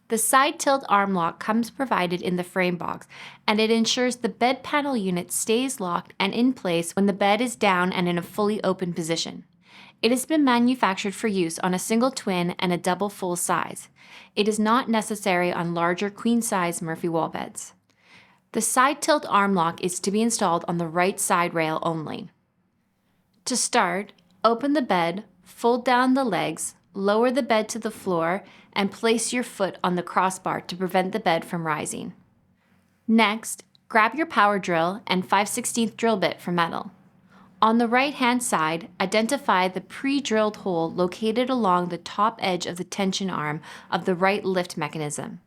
The side tilt arm lock comes provided in the frame box, and it ensures the bed panel unit stays locked and in place when the bed is down and in a fully open position. It has been manufactured for use on a single twin and a double full size. It is not necessary on larger queen-size Murphy wall beds. The side tilt arm lock is to be installed on the right side rail only. To start, open the bed, fold down the legs, lower the bed to the floor, and place your foot on the crossbar to prevent the bed from rising. Next, grab your power drill and 5/16 drill bit for metal. On the right-hand side, identify the pre-drilled hole located along the top edge of the tension arm of the right lift mechanism.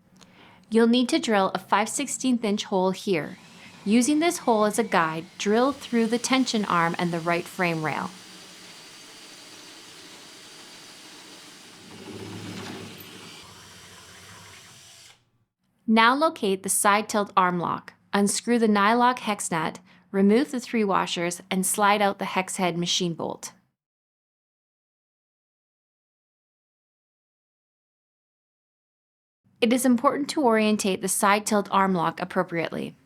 You'll need to drill a 5/16 inch hole here. Using this hole as a guide, drill through the tension arm and the right frame rail. Now locate the side tilt arm lock, unscrew the nylock hex nut, remove the 3 washers, and slide out the hex head machine bolt. It is important to orientate the side tilt arm lock appropriately.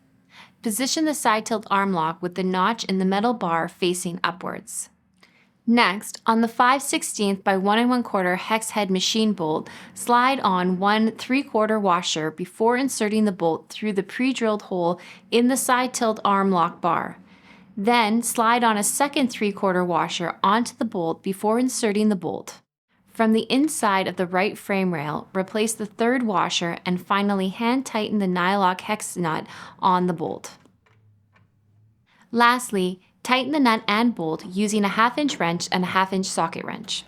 Position the side tilt arm lock with the notch in the metal bar facing upwards. Next, on the 5/16 by 1 1/4 hex head machine bolt, slide on 1 3/4 washer before inserting the bolt through the pre-drilled hole in the side tilt arm lock bar. Then slide on a second 3/4 washer onto the bolt before inserting the bolt. From the inside of the right frame rail, replace the 3rd washer and finally hand tighten the nylock hex nut on the bolt. Lastly, tighten the nut and bolt using a 1/2 inch wrench and a 1/2 inch socket wrench.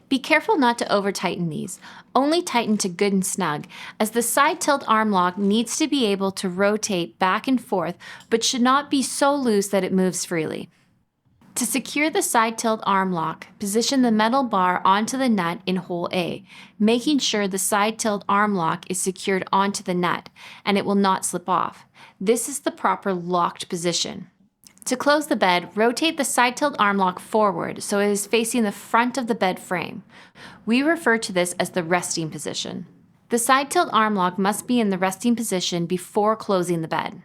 Be careful not to over-tighten these. Only tighten to good and snug, as the side tilt arm lock needs to be able to rotate back and forth, but should not be so loose that it moves freely. To secure the side tilt arm lock, position the metal bar onto the nut in hole A, making sure the side tilt arm lock is secured onto the nut, and it will not slip off. This is the proper locked position. To close the bed, rotate the side tilt arm lock forward so it is facing the front of the bed frame. We refer to this as the resting position. The side tilt arm lock must be in the resting position before closing the bed.